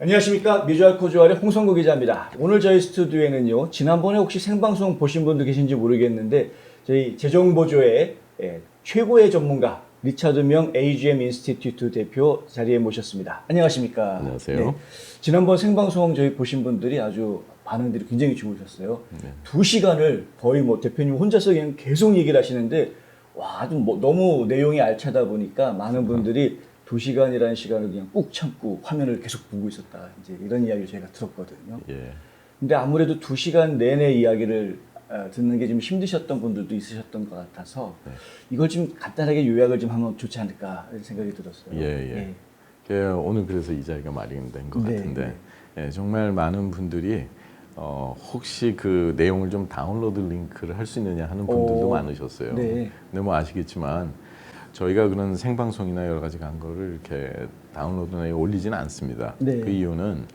안녕하십니까. 미주알코주알의 홍성구 기자입니다. 오늘 저희 스튜디오에는요, 지난번에 혹시 생방송 보신 분도 계신지 모르겠는데 저희 재정보조의 최고의 전문가 리차드 명 AGM 인스티튜트 대표 자리에 모셨습니다. 안녕하십니까. 안녕하세요. 네. 지난번 생방송 저희 보신 분들이 아주 반응들이 굉장히 좋으셨어요. 네. 2시간을 거의 대표님 혼자서 그냥 계속 얘기를 하시는데 와, 좀 너무 내용이 알차다 보니까 많은 분들이 2시간이라는 시간을 그냥 꾹 참고 화면을 계속 보고 있었다. 이제 이런 이야기를 제가 들었거든요. 예. 근데 아무래도 2시간 내내 이야기를 듣는 게 좀 힘드셨던 분들도 있으셨던 것 같아서 네. 이걸 좀 간단하게 요약을 좀 하면 좋지 않을까 이런 생각이 들었어요. 예. 오늘 그래서 이 자리가 마련된 것 같은데 예, 정말 많은 분들이 혹시 그 내용을 좀 다운로드 링크를 할 수 있느냐 하는 분들도 많으셨어요. 네. 근데 뭐 아시겠지만 저희가 그런 생방송이나 여러 가지 광고를 이렇게 다운로드에 올리지는 않습니다. 네. 그 이유는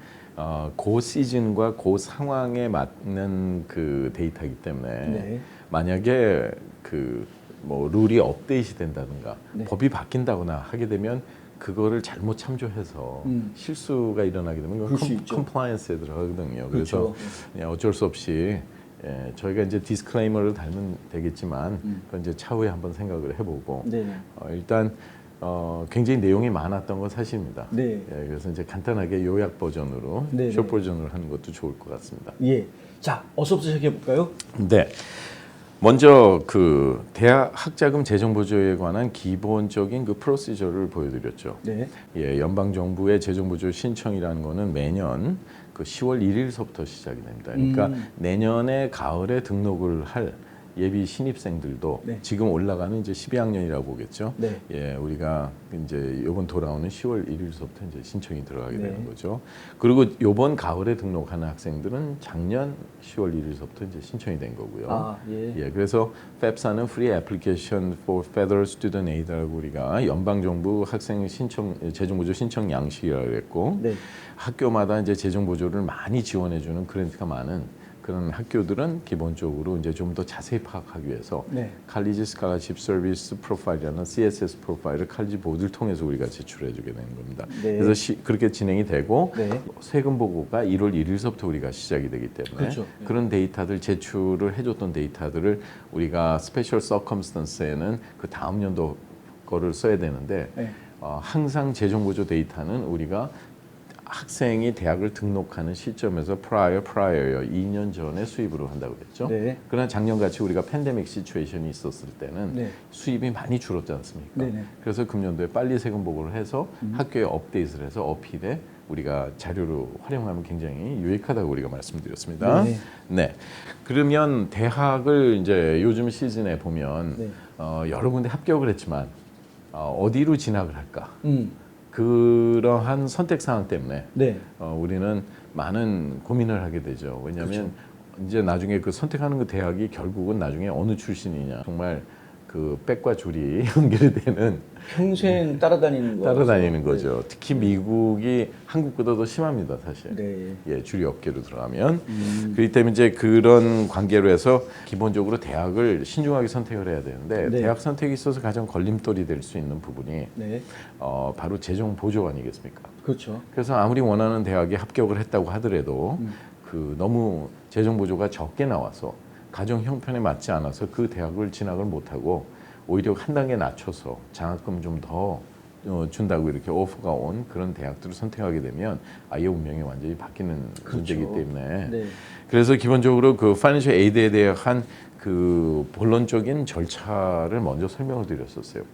그 시즌과 그 상황에 맞는 그 데이터이기 때문에 네. 만약에 그 뭐 룰이 업데이트 된다든가 네. 법이 바뀐다거나 하게 되면 그거를 잘못 참조해서 실수가 일어나게 되면 컴플라이언스에 들어가거든요. 그렇죠. 그래서 어쩔 수 없이 저희가 이제 디스클레이머를 달면 되겠지만 그건 이제 차후에 한번 생각을 해보고 일단 굉장히 내용이 많았던 건 사실입니다. 네. 그래서 이제 간단하게 요약 버전으로 숏 버전으로 하는 것도 좋을 것 같습니다. 예. 자, 어서부터 시작해 볼까요? 네. 먼저 그 대학 학자금 재정 보조에 관한 기본적인 그 프로시저를 보여드렸죠. 네. 예, 연방 정부의 재정 보조 신청이라는 거는 매년 그 10월 1일서부터 시작이 됩니다. 그러니까 내년에 가을에 등록을 할 예비 신입생들도 지금 올라가는 이제 12학년이라고 보겠죠. 네. 예, 우리가 이제 이번 돌아오는 10월 1일서부터 이제 신청이 들어가게 되는 거죠. 그리고 이번 가을에 등록하는 학생들은 작년 10월 1일서부터 이제 신청이 된 거고요. 예, 그래서 FAFSA는 Free Application for Federal Student Aid라고 우리가 연방 정부 학생 신청 재정 보조 신청 양식이라고 했고 학교마다 이제 재정 보조를 많이 지원해 주는 그랜트가 많은 그런 학교들은 기본적으로 이제 좀 더 자세히 파악하기 위해서 칼리지 스칼러십 서비스 프로파일이라는 CSS 프로파일을 칼리지 보드를 통해서 우리가 제출해주게 되는 겁니다. 그래서 그렇게 진행이 되고 세금 보고가 1월 1일서부터 우리가 시작이 되기 때문에 그런 데이터들 제출을 해줬던 데이터들을 우리가 스페셜 서컴스턴스에는 그 다음 연도 거를 써야 되는데 항상 재정보조 데이터는 우리가 학생이 대학을 등록하는 시점에서 prior요. 2년 전에 수입으로 한다고 그랬죠. 그러나 작년같이 우리가 팬데믹 시츄에이션이 있었을 때는 수입이 많이 줄었지 않습니까? 그래서 금년도에 빨리 세금 보고를 해서 학교에 업데이트를 해서 어필에 우리가 자료로 활용하면 굉장히 유익하다고 우리가 말씀드렸습니다. 네. 그러면 대학을 이제 요즘 시즌에 보면 여러 군데 합격을 했지만 어디로 진학을 할까? 그러한 선택 사항 때문에 우리는 많은 고민을 하게 되죠. 왜냐하면 이제 나중에 그 선택하는 그 대학이 결국은 나중에 어느 출신이냐 정말 그 빽과 줄이 연결이 되는 평생 따라다니는 거죠. 특히 미국이 한국보다 더 심합니다, 사실. 예, 줄이 업계로 들어가면. 그렇기 때문에 이제 그런 관계로 해서 기본적으로 대학을 신중하게 선택을 해야 되는데 대학 선택에 있어서 가장 걸림돌이 될 수 있는 부분이 바로 재정 보조 아니겠습니까? 그렇죠. 그래서 아무리 원하는 대학에 합격을 했다고 하더라도 그 너무 재정 보조가 적게 나와서 가정 형편에 맞지 않아서 그 대학을 진학을 못하고 오히려 한 단계 낮춰서 장학금 좀 더 준다고 이렇게 오퍼가 온 그런 대학들을 선택하게 되면 아이의 운명이 완전히 바뀌는 문제이기 때문에 그래서 기본적으로 그 파이낸셜 에이드에 대한 그 본론적인 절차를 먼저 설명을 드렸었어요.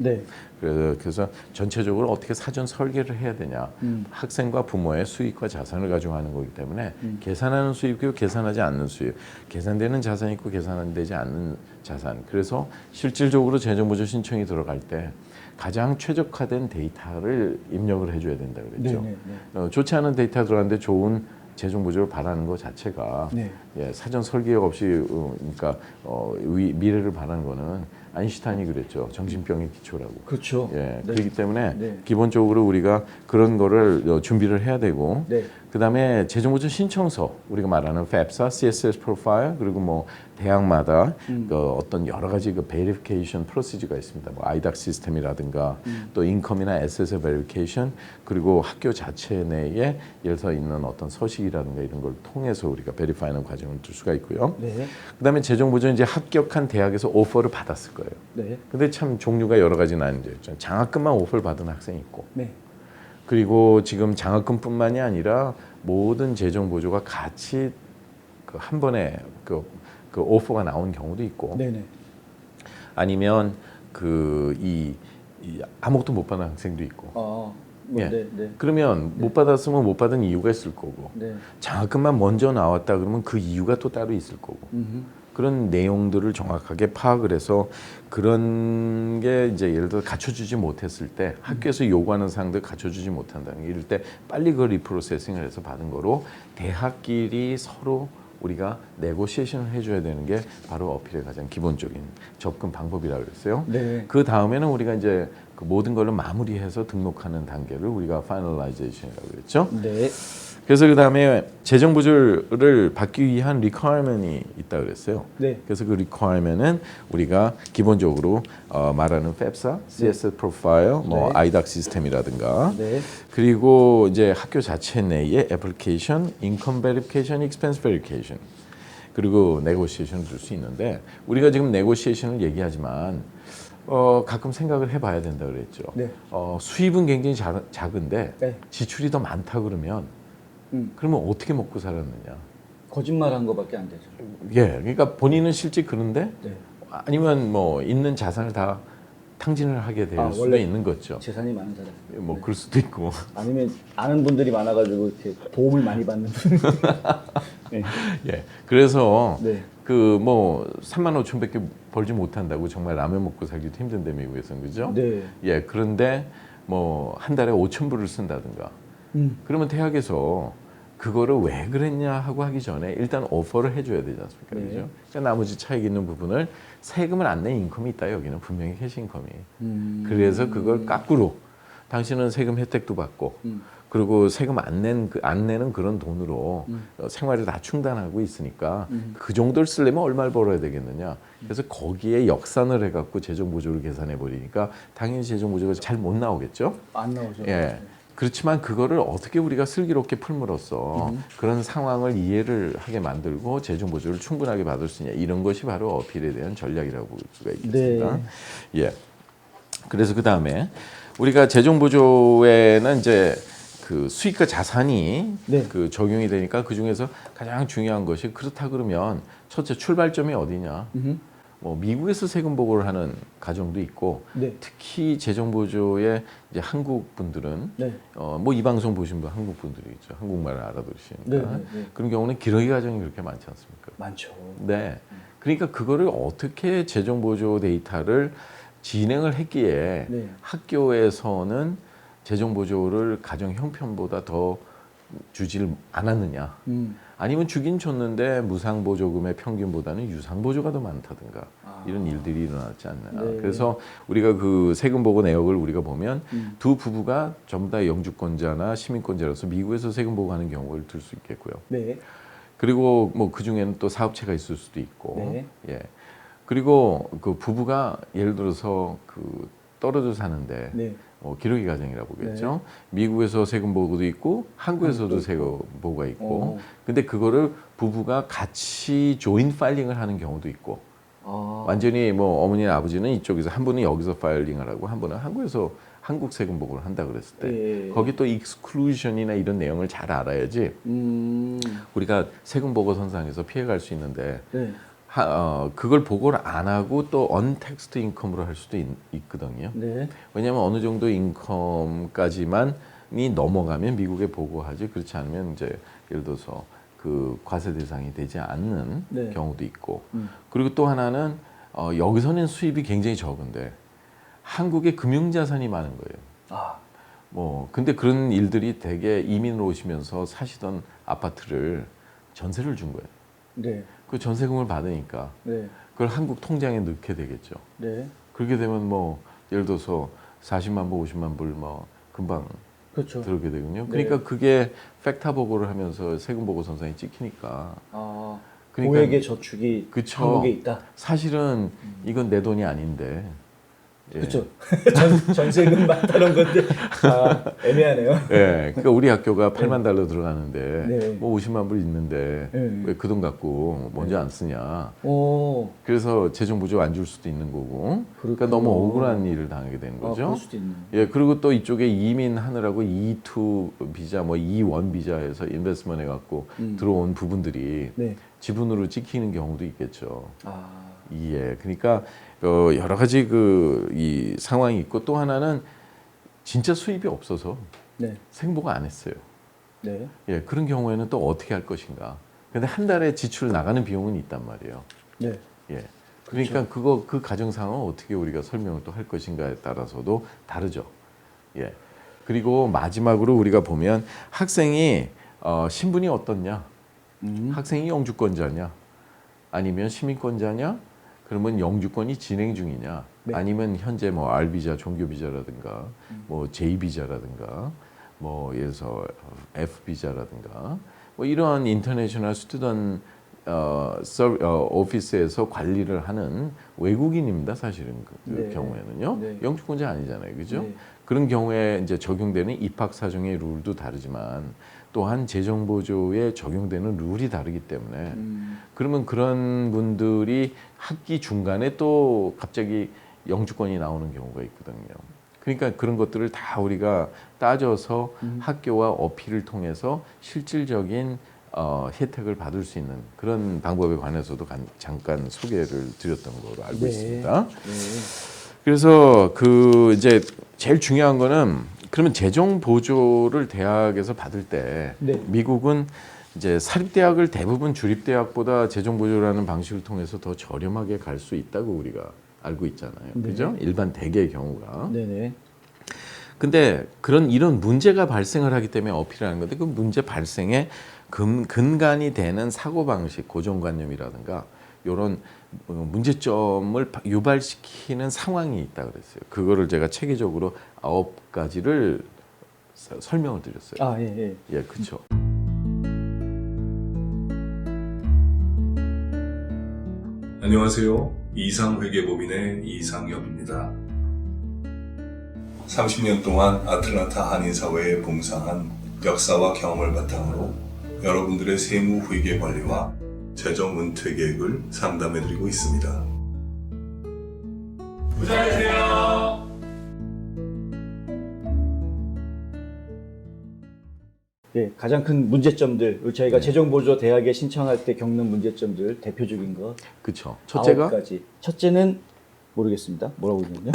그래서 전체적으로 어떻게 사전 설계를 해야 되냐. 학생과 부모의 수입과 자산을 가지고 하는 거기 때문에 계산하는 수입이고 계산하지 않는 수입. 계산되는 자산이 있고 계산되지 않는 자산. 그래서 실질적으로 재정보조 신청이 들어갈 때 가장 최적화된 데이터를 입력을 해줘야 된다 그랬죠. 좋지 않은 데이터 들어갔는데 좋은 재정 보조를 바라는 것 자체가 예, 사전 설계 없이 그러니까 미래를 바라는 거는 아인슈타인이 그랬죠. 정신병의 기초라고. 그렇죠. 예, 그렇기 때문에 기본적으로 우리가 그런 거를 준비를 해야 되고 그다음에 재정보조 신청서 우리가 말하는 FAFSA, CSS 프로파일 그리고 뭐 대학마다 그 어떤 여러 가지 그 베리피케이션 프로시저가 있습니다. 뭐 아이닥 시스템이라든가 또 인컴이나 SSL 베리피케이션 그리고 학교 자체 내에 예를 들어 있는 어떤 서식이라든가 이런 걸 통해서 우리가 베리파이하는 과정을 둘 수가 있고요. 네. 그다음에 재정보조 이제 합격한 대학에서 오퍼를 받았을 거예요. 네. 근데 참 종류가 여러 가지 나는데 장학금만 오퍼를 받은 학생이 있고 네. 그리고 지금 장학금뿐만이 아니라 모든 재정 보조가 같이 그 한 번에 그 오퍼가 나온 경우도 있고 네네. 아니면 이 아무것도 못 받은 학생도 있고 뭐, 예. 네, 네. 그러면 못 받았으면 못 받은 이유가 있을 거고 네. 장학금만 먼저 나왔다 그러면 그 이유가 또 따로 있을 거고 그런 내용들을 정확하게 파악을 해서 그런 게 이제 예를 들어 갖춰주지 못했을 때 학교에서 요구하는 사항들 갖춰주지 못한다는 게 이럴 때 빨리 그 리프로세싱을 해서 받은 거로 대학끼리 서로 우리가 네고시에이션을 해줘야 되는 게 바로 어필의 가장 기본적인 접근 방법이라고 그랬어요. 네. 그 다음에는 우리가 이제 그 모든 걸로 마무리해서 등록하는 단계를 우리가 파이널라이제이션이라고 그랬죠. 네. 그래서 그 다음에 재정 보조를 받기 위한 requirement이 있다 그랬어요. 네. 그래서 그 requirement은 우리가 기본적으로 말하는 FAFSA, CSS 프로파일, 뭐 네. 아이닥 시스템이라든가, 네. 그리고 이제 학교 자체 내에 애플리케이션, 인컴 베리피케이션, 익스펜스 베리피케이션, 그리고 네고시에이션을 줄 수 있는데 우리가 지금 네고시에이션을 얘기하지만 가끔 생각을 해봐야 된다 그랬죠. 네. 수입은 굉장히 작은데 네. 지출이 더 많다 그러면 그러면 어떻게 먹고 살았느냐? 거짓말한 거밖에 안 되죠. 예, 그러니까 본인은 실제 그런데 네. 아니면 뭐 있는 자산을 다 탕진을 하게 될 수도 원래 있는 거죠. 재산이 많은 사람. 뭐 그럴 수도 있고. 아니면 아는 분들이 많아가지고 이렇게 도움을 많이 받는 분. 네. 예, 그래서 네. 그 뭐 3만 5천밖에 벌지 못한다고 정말 라면 먹고 살기도 힘든데 미국에서는 그죠? 네. 예, 그런데 뭐 한 달에 5천 불을 쓴다든가. 그러면 대학에서 그거를 왜 그랬냐 하고 하기 전에 일단 오퍼를 해줘야 되지 않습니까? 네. 그죠? 그러니까 나머지 차익 있는 부분을 세금을 안 낸 인컴이 있다 여기는 분명히 캐시 인컴이. 그래서 그걸 거꾸로 당신은 세금 혜택도 받고 그리고 세금 안 내는 그런 돈으로 생활을 다 충당하고 있으니까 그 정도를 쓰려면 얼마를 벌어야 되겠느냐. 그래서 거기에 역산을 해갖고 재정 보조를 계산해 버리니까 당연히 재정 보조가 잘 못 나오겠죠. 안 나오죠. 예. 그렇지만 그거를 어떻게 우리가 슬기롭게 풀므로써 그런 상황을 이해를 하게 만들고 재정 보조를 충분하게 받을 수 있냐 이런 것이 바로 어필에 대한 전략이라고 볼 수가 있겠습니다. 네. 예. 그래서 그 다음에 우리가 재정 보조에는 이제 그 수익과 자산이 네. 그 적용이 되니까 그 중에서 가장 중요한 것이 그렇다 그러면 첫째 출발점이 어디냐? 뭐 미국에서 세금 보고를 하는 가정도 있고 네. 특히 재정 보조에 이제 한국 분들은 네. 뭐 이 방송 보신 분 한국 분들이 있죠. 한국말을 알아들으시니까 네, 네, 네. 그런 경우는 기러기 가정이 그렇게 많지 않습니까? 많죠. 네. 그러니까 그거를 어떻게 재정 보조 데이터를 진행을 했기에 네. 학교에서는 재정 보조를 가정 형편보다 더 주지를 않았느냐? 아니면 주긴 줬는데 무상 보조금의 평균보다는 유상 보조가 더 많다든가 이런 일들이 일어났지 않나. 네. 그래서 우리가 그 세금 보고 내역을 우리가 보면 두 부부가 전부 다 영주권자나 시민권자로서 미국에서 세금 보고하는 경우를 들 수 있겠고요. 네. 그리고 뭐 그 중에는 또 사업체가 있을 수도 있고, 네. 예. 그리고 그 부부가 예를 들어서 그 떨어져 사는데 네. 기러기 가정이라고 보겠죠. 미국에서 세금 보고도 있고 한국에서도 세금 보고가 있고. 근데 그거를 부부가 같이 조인 파일링을 하는 경우도 있고. 완전히 뭐 어머니나 아버지는 이쪽에서 한 분은 여기서 파일링을 하고 한 분은 한국에서 한국 세금 보고를 한다 그랬을 때 거기 또 익스클루전이나 이런 내용을 잘 알아야지 우리가 세금 보고 선상에서 피해갈 수 있는데 네. 그걸 보고를 안 하고 또 언택스트 인컴으로 할 수도 있거든요. 네. 왜냐하면 어느 정도 인컴까지만이 넘어가면 미국에 보고하지 그렇지 않으면 이제 예를 들어서 그 과세 대상이 되지 않는 네. 경우도 있고 그리고 또 하나는 여기서는 수입이 굉장히 적은데 한국에 금융자산이 많은 거예요. 뭐 근데 그런 일들이 되게 이민으로 오시면서 사시던 아파트를 전세를 준 거예요. 네. 그 전세금을 받으니까 네. 그걸 한국 통장에 넣게 되겠죠. 네. 그렇게 되면 뭐 예를 들어서 40만 불, 50만 불 뭐 금방 그렇죠. 들어오게 되거든요. 네. 그러니까 그게 팩타 보고를 하면서 세금 보고 선상에 찍히니까. 아, 그러니까 고액의 저축이 그쵸. 한국에 있다. 사실은 이건 내 돈이 아닌데. 예. 그렇죠. 전세금 많다는 건데 애매하네요. 예, 그러니까 우리 학교가 8만 달러 들어가는데 네. 뭐 50만 불 있는데 네. 왜 그 돈 갖고 먼저 안 쓰냐. 오, 그래서 재정 보조 안 줄 수도 있는 거고. 그러니까 그렇구나. 너무 억울한 일을 당하게 되는 거죠. 그럴 수도 있네. 예, 그리고 또 이쪽에 이민하느라고 E2 비자, 뭐 E1 비자에서 인베스트먼 해갖고 들어온 부분들이 네. 지분으로 찍히는 경우도 있겠죠. 아, 예, 그러니까 여러 가지 이 상황이 있고 또 하나는 진짜 수입이 없어서 네, 생보고 안 했어요. 네, 예, 그런 경우에는 또 어떻게 할 것인가. 근데 한 달에 지출 나가는 비용은 있단 말이에요. 네. 예. 그러니까 그 가정 상황을 어떻게 우리가 설명을 또 할 것인가에 따라서도 다르죠. 예. 그리고 마지막으로 우리가 보면 학생이 신분이 어떻냐? 학생이 영주권자냐? 아니면 시민권자냐? 그러면 영주권이 진행 중이냐? 네. 아니면 현재 뭐 R 비자, 종교 비자라든가, 뭐 J 비자라든가, 뭐 예를 들어서 F 비자라든가, 뭐 이러한 인터내셔널 스튜던 오피스에서 관리를 하는 외국인입니다. 사실은 그 네. 경우에는요. 네. 영주권자 아니잖아요, 그죠? 네. 그런 경우에 이제 적용되는 입학 사정의 룰도 다르지만 또한 재정 보조에 적용되는 룰이 다르기 때문에 그러면 그런 분들이 학기 중간에 또 갑자기 영주권이 나오는 경우가 있거든요. 그러니까 그런 것들을 다 우리가 따져서 학교와 어필을 통해서 실질적인 혜택을 받을 수 있는 그런 방법에 관해서도 잠깐 소개를 드렸던 거로 알고 네. 있습니다. 네. 그래서 이제 제일 중요한 거는 그러면 재정 보조를 대학에서 받을 때 네. 미국은 이제 사립대학을 대부분 주립대학보다 재정 보조라는 방식을 통해서 더 저렴하게 갈 수 있다고 우리가 알고 있잖아요. 네. 그죠? 일반 대개의 경우가. 네네. 근데 이런 문제가 발생을 하기 때문에 어필하는 건데 그 문제 발생에 근간이 되는 사고방식, 고정관념이라든가 이런 문제점을 유발시키는 상황이 있다 그랬어요. 그거를 제가 체계적으로 9가지를 설명을 드렸어요. 아, 예, 예. 예, 그렇죠. 안녕하세요. 이상회계법인의 이상엽입니다. 30년 동안 아틀란타 한인사회에 봉사한 역사와 경험을 바탕으로 여러분들의 세무 회계 관리와 재정 은퇴 계획을 상담해드리고 있습니다. 부자되세요. 예, 가장 큰 문제점들, 저희가 네. 재정보조 대학에 신청할 때 겪는 문제점들 대표적인 거 그렇죠. 첫째가 9가지. 첫째는 모르겠습니다. 뭐라고 있냐면요.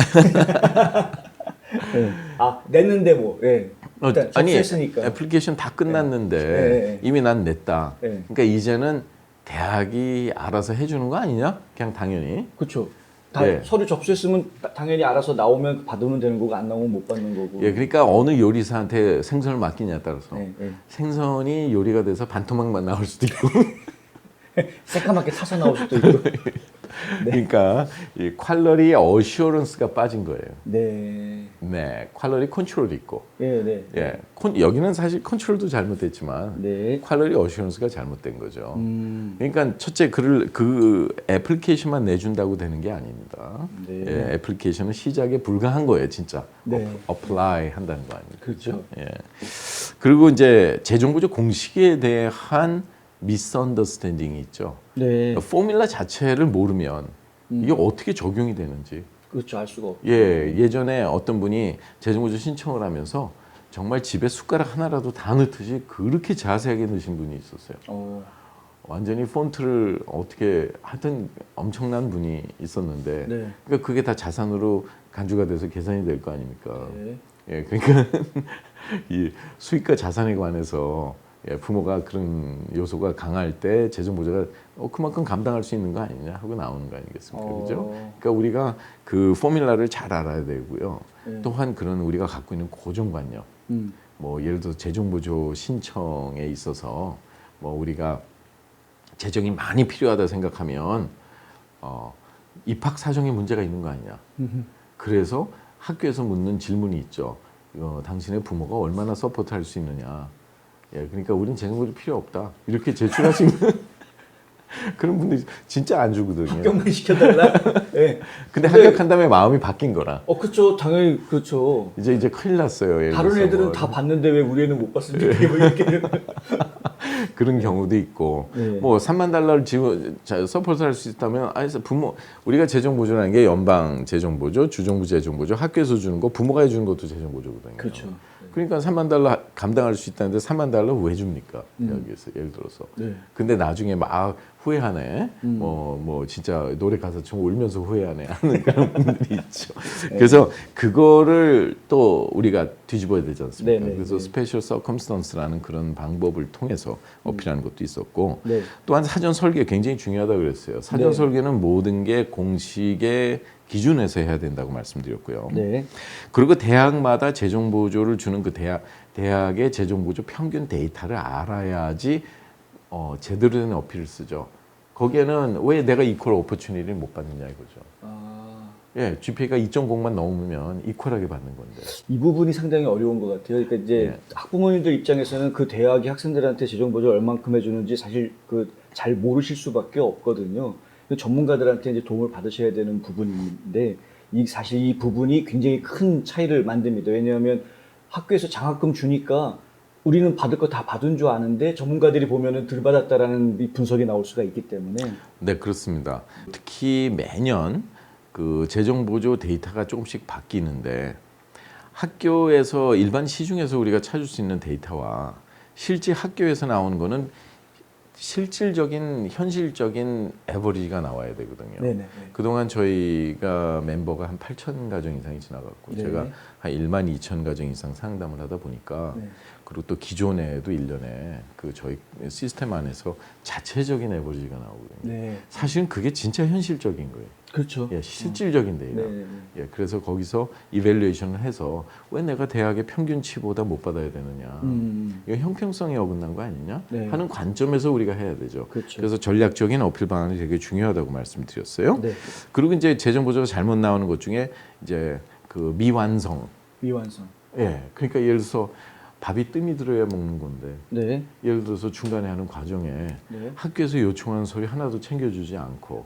네. 아, 냈는데 뭐. 예. 일단 아니 접수했으니까. 애플리케이션 다 끝났는데 네. 이미 난 냈다. 네. 그러니까 이제는 대학이 알아서 해주는 거 아니냐? 그냥 당연히. 그렇죠. 다 예. 서류 접수했으면 당연히 알아서 나오면 받으면 되는 거고 안 나오면 못 받는 거고. 예, 그러니까 어느 요리사한테 생선을 맡기냐에 따라서 네, 네. 생선이 요리가 돼서 반토막만 나올 수도 있고. 새까맣게 타서 나올 수도 있고. 그러니까 이 퀄러리 어슈어런스가 빠진 거예요. 네. 네, 퀄러리 컨트롤이 있고. 예, 네. 예, 여기는 사실 컨트롤도 잘못됐지만 네. 퀄러리 어슈어런스가 잘못된 거죠. 그러니까 첫째 그 애플리케이션만 내준다고 되는 게 아닙니다. 네. 예, 애플리케이션은 시작에 불과한 거예요, 진짜. 네. 어플라이 한다는 거 아닙니까? 그렇죠. 예. 그리고 이제 재정보조 공식에 대한 미스언더스탠딩이 있죠. 네. 포뮬라 자체를 모르면 이게 어떻게 적용이 되는지. 그렇죠. 알 수가 없죠. 예전에 어떤 분이 재정보조 신청을 하면서 정말 집에 숟가락 하나라도 다 넣듯이 그렇게 자세하게 넣으신 분이 있었어요. 완전히 폰트를 어떻게 하여튼 엄청난 분이 있었는데 네. 그러니까 그게 다 자산으로 간주가 돼서 계산이 될 거 아닙니까? 네. 예, 그러니까 이 수익과 자산에 관해서 부모가 그런 요소가 강할 때 재정 보조가 그만큼 감당할 수 있는 거 아니냐 하고 나오는 거 아니겠습니까? 그죠? 그러니까 우리가 그 포뮬라를 잘 알아야 되고요. 네. 또한 그런 우리가 갖고 있는 고정관념, 뭐 예를 들어 재정 보조 신청에 있어서 뭐 우리가 재정이 많이 필요하다 생각하면 입학 사정에 문제가 있는 거 아니냐. 그래서 학교에서 묻는 질문이 있죠. 당신의 부모가 얼마나 서포트할 수 있느냐. 예, 그러니까 우린 재정보조 필요 없다. 이렇게 제출하신 그런 분들이 진짜 안 주거든요. 합격만 시켜달라. 네. 근데 합격한 다음에 마음이 바뀐 거라. 그렇죠. 당연히 그렇죠. 이제 큰일 났어요. 예를 다른 들어서 애들은 뭐 다 봤는데 왜 우리 애는 못 봤습니까? 뭐 이렇게. 그런 경우도 있고, 네. 뭐 3만 달러를 서포트할 수 있다면, 우리가 재정 보조라는 게 연방 재정 보조, 주정부 재정 보조, 학교에서 주는 거, 부모가 해주는 것도 재정 보조거든요. 그렇죠. 그러니까 3만 달러 감당할 수 있다는데 3만 달러 왜 줍니까? 여기에서 예를 들어서. 네. 근데 나중에 막 후회하네. 뭐 진짜 노래 가사처럼 울면서 후회하네 하는 그런 분들이 있죠. 그래서 그거를 또 우리가 뒤집어야 되지 않습니까? 네네. 그래서 스페셜 서컴스턴스라는 그런 방법을 통해서 어필하는 것도 있었고, 네. 또한 사전 설계 굉장히 중요하다고 그랬어요. 사전 네. 설계는 모든 게 공식의 기준에서 해야 된다고 말씀드렸고요. 네. 그리고 대학마다 재정 보조를 주는 그 대학의 재정 보조 평균 데이터를 알아야지 제대로 된 어필을 쓰죠. 거기에는 왜 내가 이퀄 오퍼튜니티를 못 받느냐 이거죠. 예, GPA가 2.0만 넘으면 이퀄하게 받는 건데. 이 부분이 상당히 어려운 것 같아요. 그러니까 이제 네. 학부모님들 입장에서는 그 대학이 학생들한테 재정 보조 얼만큼 해주는지 사실 잘 모르실 수밖에 없거든요. 전문가들한테 이제 도움을 받으셔야 되는 부분인데 사실 이 부분이 굉장히 큰 차이를 만듭니다. 왜냐하면 학교에서 장학금 주니까 우리는 받을 거 다 받은 줄 아는데 전문가들이 보면은 덜 받았다라는 이 분석이 나올 수가 있기 때문에. 네, 그렇습니다. 특히 매년 그 재정 보조 데이터가 조금씩 바뀌는데 학교에서 일반 시중에서 우리가 찾을 수 있는 데이터와 실제 학교에서 나오는 거는 실질적인 현실적인 에버리지가 나와야 되거든요. 네네. 그동안 저희가 멤버가 한 8천 가정 이상이 지나갔고 네. 제가 한 1만 2천 가정 이상 상담을 하다 보니까 네. 그리고 또 기존에도 1년에 그 저희 시스템 안에서 자체적인 에버리지가 나오거든요. 네. 사실은 그게 진짜 현실적인 거예요. 그렇죠. 예, 실질적인 데이터. 네. 예, 그래서 거기서 이밸류에이션을 해서 왜 내가 대학의 평균치보다 못 받아야 되느냐. 이거 형평성에 어긋난 거 아니냐 네. 하는 관점에서 우리가 해야 되죠. 그렇죠. 그래서 전략적인 어필 방안이 되게 중요하다고 말씀드렸어요. 네. 그리고 이제 재정 보조가 잘못 나오는 것 중에 이제 그 미완성. 미완성. 예, 그러니까 예를 들어서 밥이 뜸이 들어야 먹는 건데 네. 예를 들어서 중간에 하는 과정에 네. 학교에서 요청하는 소리 하나도 챙겨주지 않고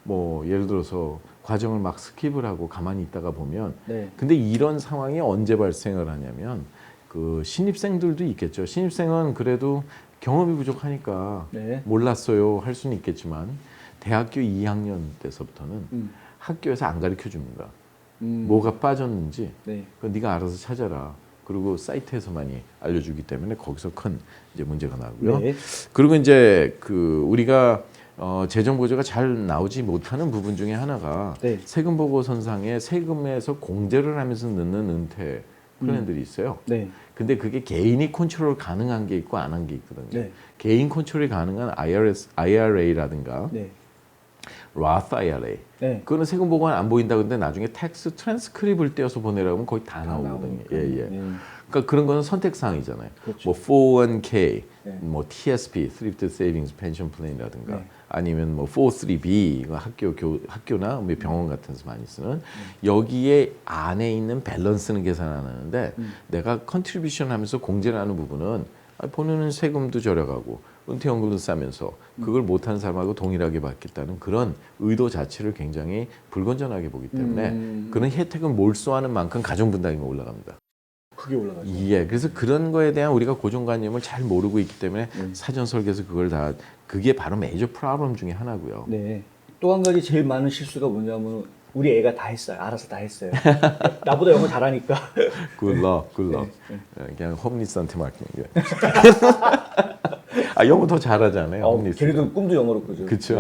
뭐 예를 들어서 과정을 막 스킵을 하고 가만히 있다가 보면 네. 근데 이런 상황이 언제 발생을 하냐면 그 신입생들도 있겠죠. 신입생은 그래도 경험이 부족하니까 네. 몰랐어요 할 수는 있겠지만 대학교 2학년 때서부터는 학교에서 안 가르쳐 줍니다. 뭐가 빠졌는지 네. 그건 네가 알아서 찾아라. 그리고 사이트에서 많이 알려주기 때문에 거기서 큰 이제 문제가 나고요. 네. 그리고 이제 그 우리가 재정 보조가 잘 나오지 못하는 부분 중에 하나가 네. 세금 보고서상에 세금에서 공제를 하면서 넣는 은퇴 플랜들이 있어요. 네. 근데 그게 개인이 컨트롤 가능한 게 있고 안 한 게 있거든요. 네. 개인 컨트롤이 가능한 IRA라든가 네. Roth IRA. 네. 그거는 세금 보고는 안 보인다 근데 나중에 텍스 트랜스크립을 떼어서 보내라고 하면 거의 다 나오거든요. 나오니까. 예, 예. 네. 그러니까 그런 거는 선택 사항이잖아요. 그렇죠. 뭐 401k, 네. 뭐 TSP, Thrift Savings Pension Plan이라든가 네. 아니면 뭐 403b 이거 학교나 뭐 병원 같은 데서 많이 쓰는 여기에 안에 있는 밸런스는 계산 안 하는데 내가 컨트리뷰션 하면서 공제를 하는 부분은 보내는 세금도 절약하고 은퇴연금도 싸면서 그걸 못하는 사람하고 동일하게 받겠다는 그런 의도 자체를 굉장히 불건전하게 보기 때문에 그런 혜택은 몰수하는 만큼 가정분담이 올라갑니다. 크게 올라가죠. 예, 그래서 그런 거에 대한 우리가 고정관념을 잘 모르고 있기 때문에 사전 설계에서 그걸 다 그게 바로 메이저 프로블럼 중에 하나고요. 네. 또 한 가지 제일 많은 실수가 뭐냐면 우리 애가 다 했어요. 알아서 다 했어요. 나보다 영어 잘하니까. Good luck, good luck. 네. 그냥 홈리스한테 맡기는 게. 영어 더 잘하잖아요. 홈리스. 걔네들 꿈도 영어로 꾸죠. 그렇죠.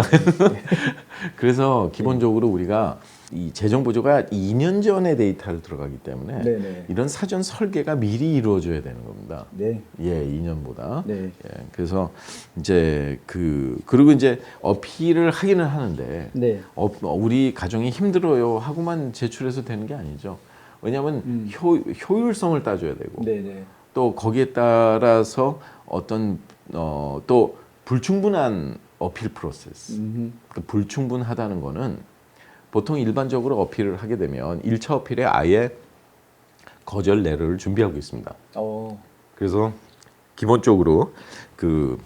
그래서 기본적으로 우리가 이 재정 보조가 2년 전에 데이터를 들어가기 때문에 네네. 이런 사전 설계가 미리 이루어져야 되는 겁니다. 네. 예, 2년보다. 네. 예, 그래서 이제 그리고 이제 어필을 하기는 하는데 네. 우리 가정이 힘들어요 하고만 제출해서 되는 게 아니죠. 왜냐하면 효율성을 따져야 되고 네네. 또 거기에 따라서 어떤 또 불충분한 어필 프로세스. 그 불충분하다는 거는 보통 일반적으로 어필을 하게 되면 1차 어필에 아예 거절 레터를 준비하고 있습니다. 어. 그래서 기본적으로 그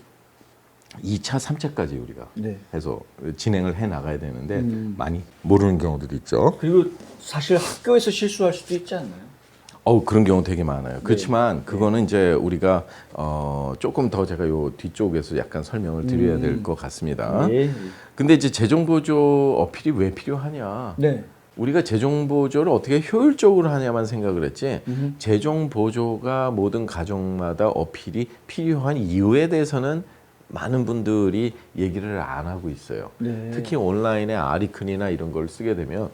2차, 3차까지 우리가 네. 해서 진행을 해 나가야 되는데 많이 모르는 경우들이 있죠. 그리고 사실 학교에서 실수할 수도 있지 않나요? 그런 경우 되게 많아요. 그렇지만 그거는 이제 우리가 조금 더 제가 요 뒤쪽에서 약간 설명을 드려야 될 것 같습니다. 예. 근데 이제 재정보조 어필이 왜 필요하냐? 네. 우리가 재정보조를 어떻게 효율적으로 하냐만 생각을 했지 재정보조가 모든 가정마다 어필이 필요한 이유에 대해서는 많은 분들이 얘기를 안 하고 있어요. 네. 특히 온라인에 아리클이나 이런 걸 쓰게 되면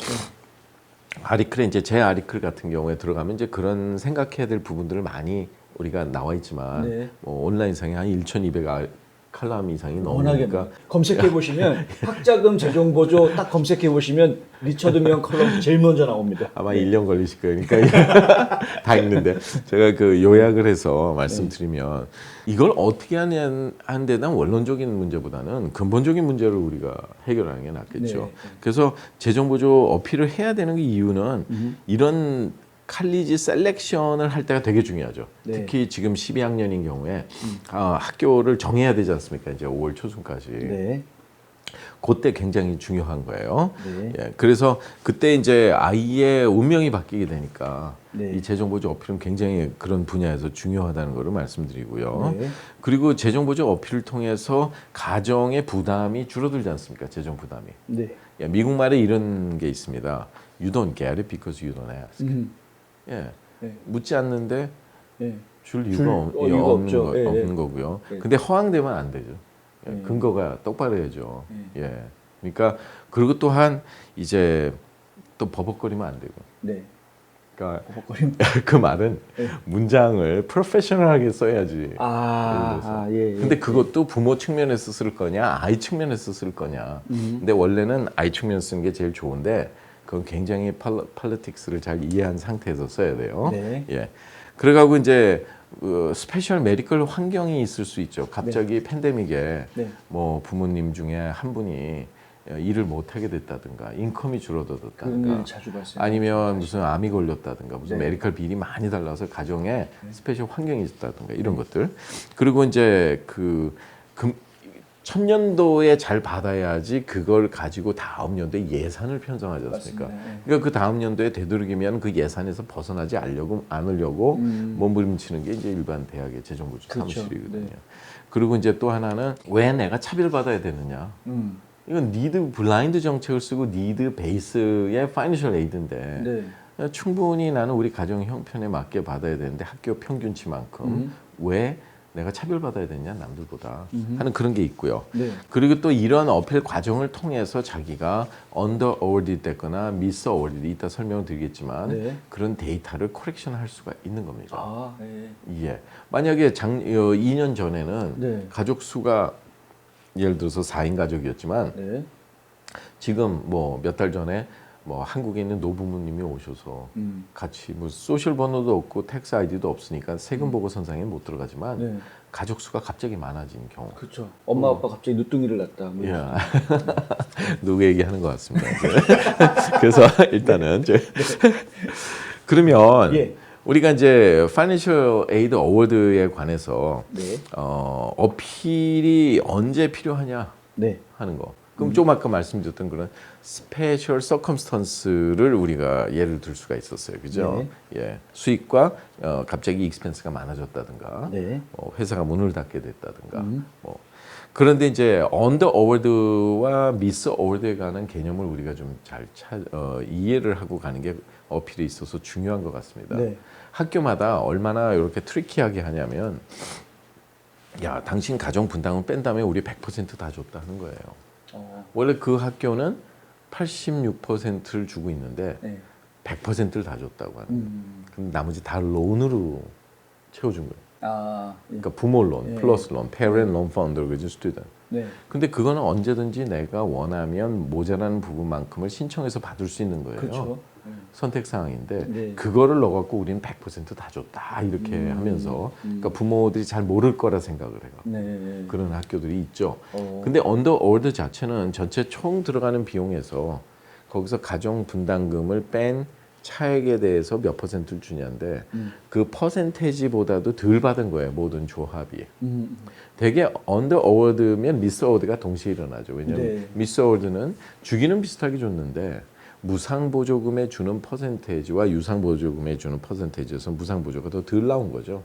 아리클에 이제 제 아리클 같은 경우에 들어가면 이제 그런 생각해야 될 부분들을 많이 우리가 나와 있지만 네. 뭐 온라인상에 한 1,200 칼럼 이상이 워낙에 넘으니까 검색해 보시면 학자금 재정보조 딱 검색해 보시면 리처드명 컬럼 제일 먼저 나옵니다. 아마 1년 걸리실 거예요. 그러니까 다 읽는데 제가 그 요약을 해서 말씀드리면 이걸 어떻게 하는 데는 원론적인 문제보다는 근본적인 문제를 우리가 해결하는 게 낫겠죠. 네. 그래서 재정보조 어필을 해야 되는 그 이유는 이런 칼리지 셀렉션을 할 때가 되게 중요하죠. 네. 특히 지금 12학년인 경우에 학교를 정해야 되지 않습니까? 이제 5월 초순까지. 네. 그때 굉장히 중요한 거예요. 네. 예, 그래서 그때 이제 아이의 운명이 바뀌게 되니까 네. 이 재정보조 어필은 굉장히 그런 분야에서 중요하다는 것을 말씀드리고요. 네. 그리고 재정보조 어필을 통해서 가정의 부담이 줄어들지 않습니까? 재정 부담이. 네. 예, 미국 말에 이런 게 있습니다. You don't get it because you don't ask. 예, 네. 묻지 않는데 네. 줄 줄 이유가 이유가 없죠. 예, 예. 없는 거고요. 네. 근데 허황되면 안 되죠. 예, 네. 근거가 똑바로 해야죠. 예. 그러니까 그리고 또한 이제 또 버벅거리면 안 되고. 네. 그러니까 버벅거림. 그 말은 네. 문장을 프로페셔널하게 써야지. 예를 들어서. 예. 근데 그것도 부모 측면에서 쓸 거냐, 아이 측면에서 쓸 거냐. 근데 원래는 아이 측면 쓰는 게 제일 좋은데 그건 굉장히 팔리틱스를 잘 이해한 상태에서 써야 돼요. 네. 예. 그래가고 이제 스페셜 메디컬 환경이 있을 수 있죠. 갑자기 팬데믹에 네. 뭐 부모님 중에 한 분이 일을 못 하게 됐다든가, 인컴이 그런 줄어들었다든가, 일이 자주 발생. 아니면 무슨 암이 걸렸다든가, 무슨 네. 메디컬 빌이 많이 달라서 가정에 스페셜 환경이 있다든가 이런 것들. 그리고 이제 천년도에 잘 받아야지 그걸 가지고 다음 연도에 예산을 편성하지 않습니까? 맞습니다. 네. 그러니까 그 다음 연도에 되도록이면 그 예산에서 벗어나지 않으려고 몸부림치는 게 이제 일반 대학의 재정보조 그렇죠. 사무실이거든요. 네. 그리고 이제 또 하나는 왜 내가 차별받아야 되느냐? 이건 니드 블라인드 정책을 쓰고 니드 베이스의 파이낸셜 에이드인데 네. 충분히 나는 우리 가정 형편에 맞게 받아야 되는데 학교 평균치만큼 왜 내가 차별받아야 되냐 남들보다 하는 그런 게 있고요. 네. 그리고 또 이런 어필 과정을 통해서 자기가 언더 어워디드 됐거나 미스 어워디드 이따 설명을 드리겠지만 네. 그런 데이터를 코렉션 할 수가 있는 겁니다. 아, 네. 예. 만약에 2년 전에는 네. 가족 수가 예를 들어서 4인 가족이었지만 네. 지금 뭐 몇 달 전에 뭐 한국에 있는 노부모님이 오셔서 같이 뭐 소셜 번호도 없고 텍스 아이디도 없으니까 세금 보고 선상에 못 들어가지만 네. 가족 수가 갑자기 많아진 경우. 그렇죠. 엄마 아빠 갑자기 늦둥이를 낳다. 뭐 예. 누구 얘기하는 것 같습니다. 그래서 일단은 그러면 예. 우리가 이제 파이낸셜 에이드 어워드에 관해서 네. 어필이 언제 필요하냐 네. 하는 거. 그럼 좀 아까 말씀드렸던 그런 스페셜 서컴스턴스를 우리가 예를 들 수가 있었어요. 그죠? 예. 수익과 갑자기 익스펜스가 많아졌다든가 네. 회사가 문을 닫게 됐다든가 뭐. 그런데 이제 언더 어워드와 미스 어워드에 관한 개념을 우리가 좀 잘 이해를 하고 가는 게 어필에 있어서 중요한 것 같습니다. 네. 학교마다 얼마나 이렇게 트리키하게 하냐면 야, 당신 가정 분담을 뺀 다음에 우리 100%다 줬다 하는 거예요. 원래 그 학교는 86%를 주고 있는데 네. 100%를 다 줬다고 하는 거예요. 그럼 나머지 다 론으로 채워준 거예요. 아, 예. 그러니까 부모 론, 예. 플러스 론, parent loan fund, 그지 student. 네. 근데 그거는 언제든지 내가 원하면 모자라는 부분만큼을 신청해서 받을 수 있는 거예요. 그렇죠. 선택 사항인데 네. 그거를 넣어갖고 우리는 100%다 줬다 이렇게 하면서 그러니까 부모들이 잘 모를 거라 생각을 해요. 네. 그런 학교들이 있죠. 어. 근데 언더 어워드 자체는 전체 총 들어가는 비용에서 거기서 가정 분담금을 뺀 차액에 대해서 몇 퍼센트를 주냐인데 그 퍼센테이지보다도 덜 받은 거예요. 모든 조합이. 되게 언더 어워드면 미스 어워드가 동시에 일어나죠. 왜냐하면 네. 미스 어워드는 주기는 비슷하게 줬는데 무상 보조금에 주는 퍼센테이지와 유상 보조금에 주는 퍼센테이지에서 무상 보조가 더 덜 나온 거죠.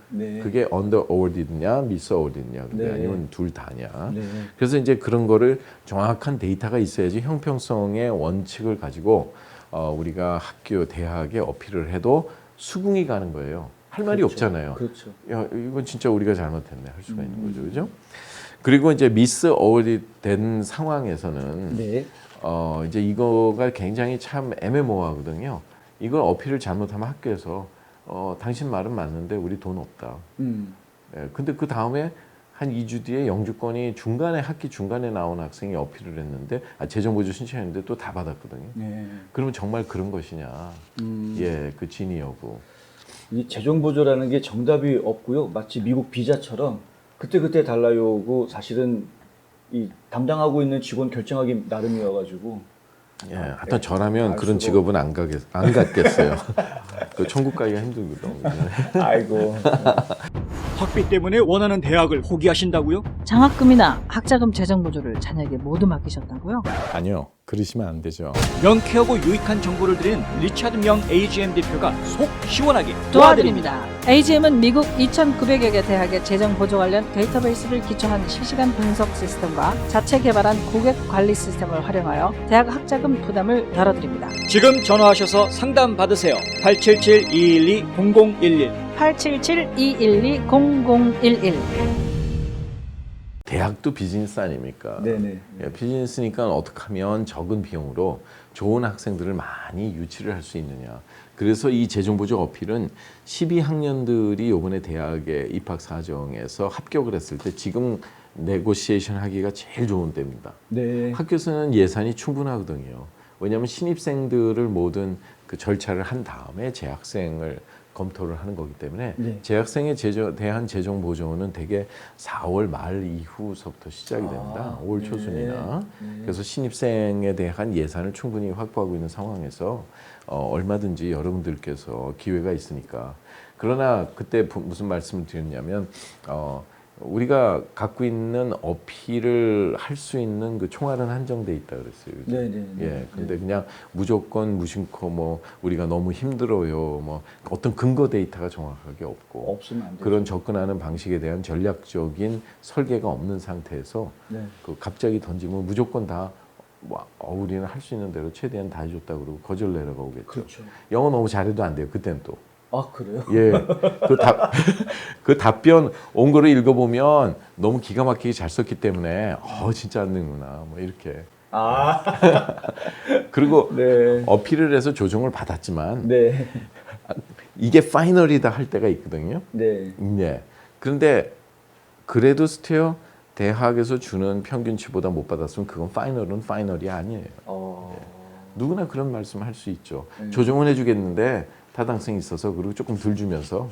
네. 그게 언더 어워드냐 미스 어워드냐 근데 네. 아니면 둘 다냐. 네. 그래서 이제 그런 거를 정확한 데이터가 있어야지 형평성의 원칙을 가지고 우리가 학교 대학에 어필을 해도 수긍이 가는 거예요. 할 말이 그렇죠. 없잖아요. 그렇죠. 야, 이건 진짜 우리가 잘못했네 할 수가 있는 거죠, 그죠? 그리고 이제 미스 어워드 된 상황에서는 네. 이제 이거가 굉장히 참 애매모호하거든요. 이걸 어필을 잘못하면 학교에서 당신 말은 맞는데 우리 돈 없다. 예, 근데 그 다음에 한 2주 뒤에 영주권이 학기 중간에 나온 학생이 어필을 했는데 재정보조 신청했는데 또 다 받았거든요. 네. 그러면 정말 그런 것이냐? 예, 그 진위 여부. 이 재정 보조라는 게 정답이 없고요. 마치 미국 비자처럼 그때그때 달라요고 사실은 이 담당하고 있는 직원 결정하기 나름이어가지고 예, 하여튼 저라면 알 그런 수가 직업은 안 갔겠어요. 그 천국 가기가 힘들거든요. 아이고. 학비 때문에 원하는 대학을 포기하신다고요? 장학금이나 학자금 재정 보조를 자녀에게 모두 맡기셨다고요? 아니요, 그러시면 안 되죠. 명쾌하고 유익한 정보를 드리는 리차드 명 AGM 대표가 속 시원하게 도와드립니다. AGM은 미국 2,900여 개 대학의 재정 보조 관련 데이터베이스를 기초한 실시간 분석 시스템과 자체 개발한 고객 관리 시스템을 활용하여 대학 학자금 부담을 덜어드립니다. 지금 전화하셔서 상담 받으세요. 877-212-0011 877-212-0011 대학도 비즈니스 아닙니까? 네네. 예, 비즈니스니까 어떻게 하면 적은 비용으로 좋은 학생들을 많이 유치를 할 수 있느냐. 그래서 이 재정보조 어필은 12학년들이 이번에 대학에 입학 사정에서 합격을 했을 때 지금 네고시에이션 하기가 제일 좋은 때입니다. 네. 학교에서는 예산이 충분하거든요. 왜냐하면 신입생들을 모든 그 절차를 한 다음에 재학생을 검토를 하는 거기 때문에 네. 재학생에 대한 재정 보조는 대개 4월 말 이후서부터 시작이 됩니다. 5월 네. 초순이나. 네. 그래서 신입생에 대한 예산을 충분히 확보하고 있는 상황에서 얼마든지 여러분들께서 기회가 있으니까. 그러나 그때 무슨 말씀을 드렸냐면 우리가 갖고 있는 어필을 할 수 있는 그 총알은 한정돼 있다 그랬어요. 그죠? 네네. 예, 근데 그냥 무조건 무심코 뭐 우리가 너무 힘들어요, 뭐 어떤 근거 데이터가 정확하게 없고 없으면 안 되죠. 그런 접근하는 방식에 대한 전략적인 설계가 없는 상태에서 네. 그 갑자기 던지면 무조건 다 우리는 할 수 있는 대로 최대한 다 해줬다 그러고 거절 내려가오겠죠. 그렇죠. 영어 너무 잘해도 안 돼요. 그때는 또. 아 그래요? 예, 그 답변 온 거를 읽어보면 너무 기가 막히게 잘 썼기 때문에 진짜 안 되는구나 뭐 이렇게. 아. 그리고 네. 어필을 해서 조정을 받았지만 네. 이게 파이널이다 할 때가 있거든요. 네. 네. 그런데 그래도 스테어 대학에서 주는 평균치보다 못 받았으면 그건 파이널이 아니에요. 누구나 그런 말씀 할 수 있죠. 조정은 해주겠는데 타당성이 있어서 그리고 조금 덜 주면서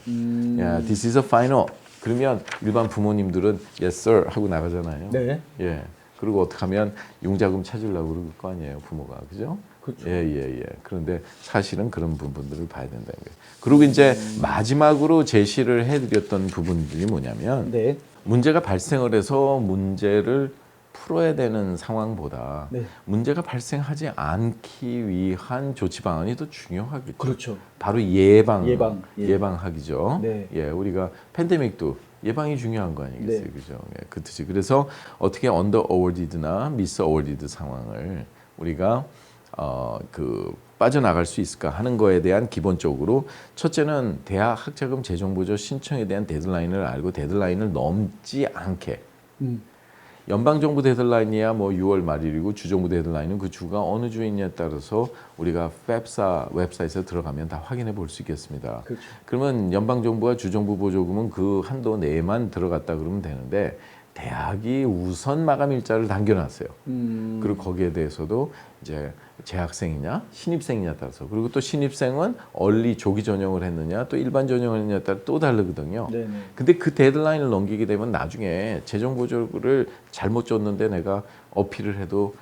야, this is a final. 그러면 일반 부모님들은 yes sir 하고 나가잖아요. 네. 예. 그리고 어떻게 하면 융자금 찾으려고 그럴 거 아니에요, 부모가. 그죠? 그렇죠. 예. 그런데 사실은 그런 부분들을 봐야 된다는 거예요. 그리고 이제 마지막으로 제시를 해드렸던 부분들이 뭐냐면 네. 문제가 발생을 해서 문제를 풀어야 되는 상황보다 네. 문제가 발생하지 않기 위한 조치 방안이 더 중요하겠죠. 그렇죠. 바로 예방. 예방하기죠. 네. 예, 우리가 팬데믹도 예방이 중요한 거 아니겠어요, 네. 그죠? 예, 그 뜻이. 그래서 어떻게 언더 어워디드나 미스 어워디드 상황을 우리가 빠져나갈 수 있을까 하는 거에 대한 기본적으로 첫째는 대학 학자금 재정보조 신청에 대한 데드라인을 알고 데드라인을 넘지 않게. 연방정부 데드라인이야 뭐 6월 말일이고 주정부 데드라인은 그 주가 어느 주에 있냐에 따라서 우리가 펩사 웹사이트에 들어가면 다 확인해 볼 수 있겠습니다. 그렇죠. 그러면 연방정부와 주정부 보조금은 그 한도 내에만 들어갔다 그러면 되는데 대학이 우선 마감 일자를 당겨놨어요. 그리고 거기에 대해서도 이제 재학생이냐 신입생이냐 따라서 그리고 또 신입생은 얼리 조기 전형을 했느냐 또 일반 전형을 했느냐에 따라 또 다르거든요. 네네. 근데 그 데드라인을 넘기게 되면 나중에 재정 보조를 잘못 줬는데 내가 어필을 해도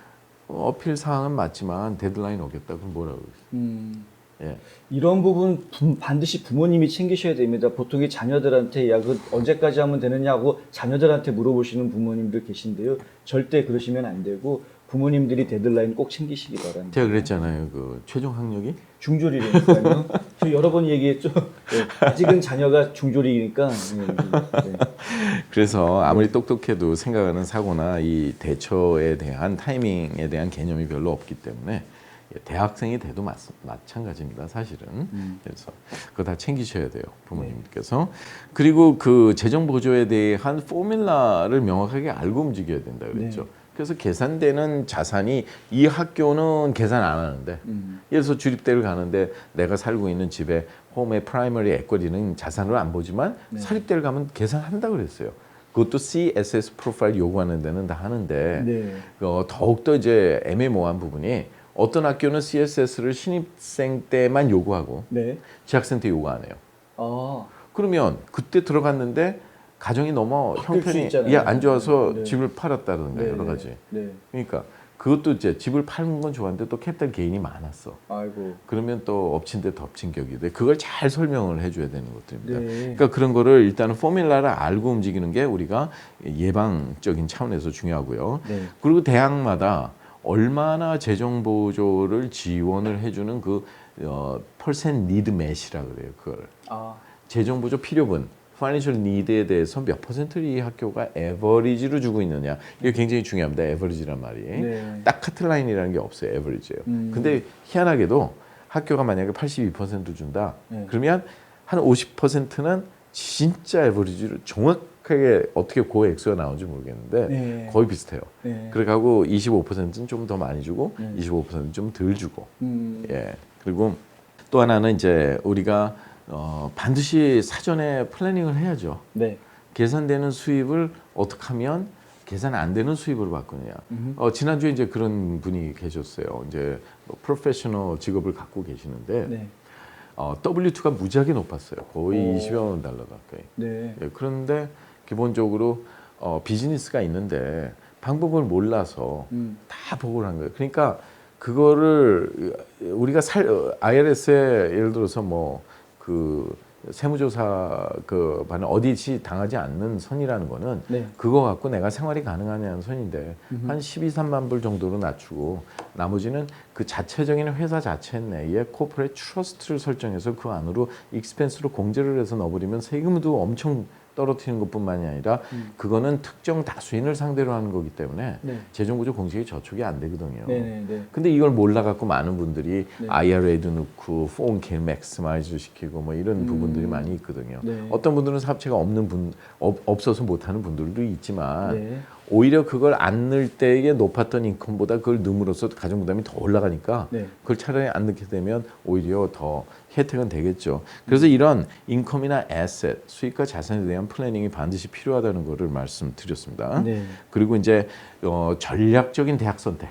어필 사항은 맞지만 데드라인 오겠다 그럼 뭐라고 그러겠어요? 예. 이런 부분 반드시 부모님이 챙기셔야 됩니다. 보통 이 자녀들한테 야, 그 언제까지 하면 되느냐고 자녀들한테 물어보시는 부모님들 계신데요. 절대 그러시면 안 되고 부모님들이 데드라인 꼭 챙기시기 바랍니다. 제가 그랬잖아요. 그 최종 학력이 중졸이라니까요. 저 여러 번 얘기했죠. 네, 아직은 자녀가 중졸이니까. 네. 그래서 아무리 똑똑해도 생각하는 사고나 이 대처에 대한 타이밍에 대한 개념이 별로 없기 때문에 대학생이 돼도 마찬가지입니다, 사실은. 그래서 그거 다 챙기셔야 돼요, 부모님께서. 그리고 그 재정 보조에 대한 포뮬라를 명확하게 알고 움직여야 된다 그랬죠. 네. 그래서 계산되는 자산이 이 학교는 계산 안 하는데 예를 들어서 주립대를 가는데 내가 살고 있는 집에 홈의 프라이머리 에쿼리는 자산으로 안 보지만 네. 사립대를 가면 계산한다 그랬어요. 그것도 CSS 프로파일 요구하는 데는 다 하는데 네. 더욱더 이제 애매모호한 부분이 어떤 학교는 CSS를 신입생 때만 요구하고 네. 재학생 때 요구 안 해요. 아, 그러면 그때 들어갔는데 가정이 너무 바뀔 수 형편이 있잖아요. 안 좋아서 네. 집을 팔았다든가 네, 여러 네. 가지. 네. 그러니까 그것도 이제 집을 파는 건 좋았는데 또 캐피탈 게인이 많았어. 아이고. 그러면 또 엎친 데 덮친 격이 돼. 그걸 잘 설명을 해줘야 되는 것들입니다. 네. 그러니까 그런 거를 일단은 포뮬라를 알고 움직이는 게 우리가 예방적인 차원에서 중요하고요. 네. 그리고 대학마다 얼마나 재정 보조를 지원을 해주는 그 퍼센트 니드 매시라 그래요. 그걸 아, 재정 보조 필요분 파이낸셜 니드에 대해서 몇 퍼센트를 이 학교가 에버리지로 주고 있느냐 이게 굉장히 중요합니다. 에버리지란 말이 네. 딱 카트라인이라는 게 없어요. 에버리지예요. 근데 희한하게도 학교가 만약에 82% 준다. 네. 그러면 한 50%는 진짜 에버리지로 정확하게 어떻게 그 액수가 나오는지 모르겠는데 네. 거의 비슷해요. 네. 그래가고 25%는 좀 더 많이 주고 네. 25%는 좀 덜 주고 네. 그리고 또 하나는 이제 우리가 반드시 사전에 플래닝을 해야죠. 네. 계산되는 수입을 어떻게 하면 계산 안 되는 수입으로 바꾸느냐. 지난주에 이제 그런 분이 계셨어요. 이제 프로페셔널 직업을 갖고 계시는데 네. W2가 무지하게 높았어요. 거의 오. 20여 달러 가까이. 네. 그런데 기본적으로 비즈니스가 있는데 방법을 몰라서 다 보고를 한 거예요. 그러니까 그거를 우리가 IRS에 예를 들어서 뭐 그 세무조사 그 반은 어디시 당하지 않는 선이라는 거는 네. 그거 갖고 내가 생활이 가능하냐는 선인데 한 12, 3만 불 정도로 낮추고 나머지는 그 자체적인 회사 자체 내에 코퍼레이트 트러스트를 설정해서 그 안으로 익스펜스로 공제를 해서 넣어버리면 세금도 엄청 떨어뜨리는 것뿐만이 아니라 그거는 특정 다수인을 상대로 하는 거기 때문에 네. 재정구조 공식이 저촉이 안 되거든요. 네. 네. 근데 이걸 몰라갖고 많은 분들이 네. IRA도 넣고 401k 맥스마이즈 시키고 뭐 이런 부분들이 많이 있거든요. 네. 어떤 분들은 사업체가 없어서 못하는 분들도 있지만 네. 오히려 그걸 안 넣을 때에 높았던 인컴보다 그걸 넣음으로써 가정 부담이 더 올라가니까 네. 그걸 차라리 안 넣게 되면 오히려 더 혜택은 되겠죠. 그래서 이런 인컴이나 에셋, 수익과 자산에 대한 플래닝이 반드시 필요하다는 것을 말씀드렸습니다. 네. 그리고 이제 전략적인 대학 선택.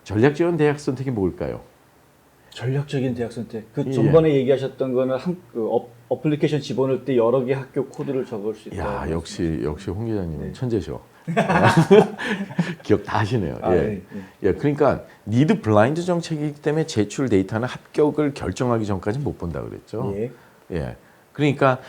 전략적인 대학 선택이 뭘까요? 전략적인 대학 선택. 그 예. 전번에 얘기하셨던 거는 어플리케이션 집어넣을 때 여러 개 학교 코드를 적을 수 있다. 야, 역시 홍 기자님은 네. 천재셔. 기억 다 하시네요. 아, 예. 네. 예, 그러니까 니드 블라인드 정책이기 때문에 제출 데이터는 합격을 결정하기 전까지 못 본다 그랬죠. 예. 예. 그러니까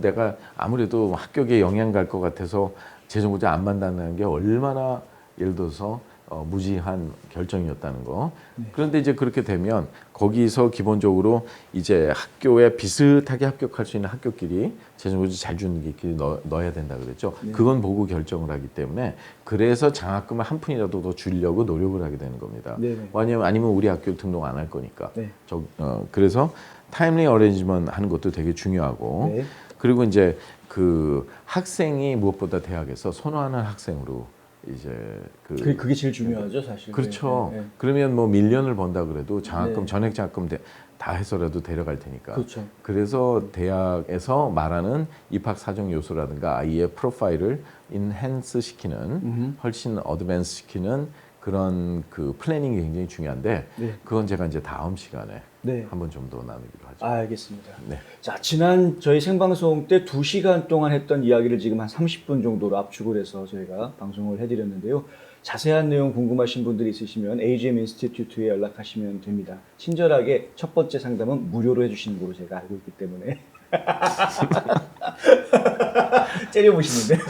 내가 아무래도 합격에 영향 갈 것 같아서 재정보조 안 만든다는 게 얼마나 예를 들어서 무지한 결정이었다는 거. 네. 그런데 이제 그렇게 되면 거기서 기본적으로 이제 학교에 비슷하게 합격할 수 있는 학교끼리 재정보조 잘 주는 게끼리 넣어야 된다 그랬죠. 네. 그건 보고 결정을 하기 때문에 그래서 장학금을 한 푼이라도 더 주려고 노력을 하게 되는 겁니다. 네네. 아니면 우리 학교 등록 안 할 거니까. 네. 그래서 타임리 어레인지먼트 하는 것도 되게 중요하고 네. 그리고 이제 그 학생이 무엇보다 대학에서 선호하는 학생으로 이제 그게 제일 중요하죠, 사실. 그렇죠. 네. 네. 그러면 뭐 밀년을 번다 그래도 장학금 네. 전액 장학금 다 해서라도 데려갈 테니까. 그렇죠. 그래서 대학에서 말하는 입학 사정 요소라든가 아이의 프로파일을 인핸스 시키는 훨씬 어드밴스 시키는 그런 그 플래닝이 굉장히 중요한데 네. 그건 제가 이제 다음 시간에 네. 한 번 좀 더 나누기로 하죠. 알겠습니다. 네. 자, 지난 저희 생방송 때 2시간 동안 했던 이야기를 지금 한 30분 정도로 압축을 해서 저희가 방송을 해드렸는데요. 자세한 내용 궁금하신 분들이 있으시면 AGM 인스티튜트에 연락하시면 됩니다. 친절하게 첫 번째 상담은 무료로 해주시는 걸로 제가 알고 있기 때문에. 째려보시는데.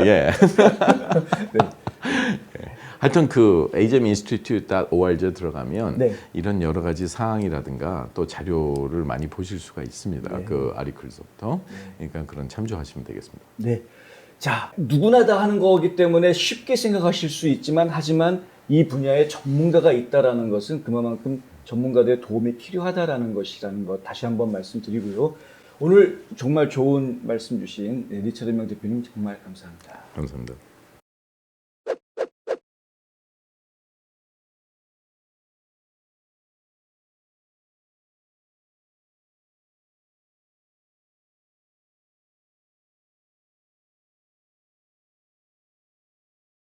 예. 네. 하여튼 그 agminstitute.org에 들어가면 네. 이런 여러 가지 사항이라든가 또 자료를 많이 보실 수가 있습니다. 네. 그 아리클부터. 그러니까 그런 참조하시면 되겠습니다. 네. 자, 누구나 다 하는 거기 때문에 쉽게 생각하실 수 있지만 하지만 이 분야에 전문가가 있다라는 것은 그만큼 전문가들의 도움이 필요하다라는 것이라는 것 다시 한번 말씀드리고요. 오늘 정말 좋은 말씀 주신 리처드 명 대표님 정말 감사합니다. 감사합니다.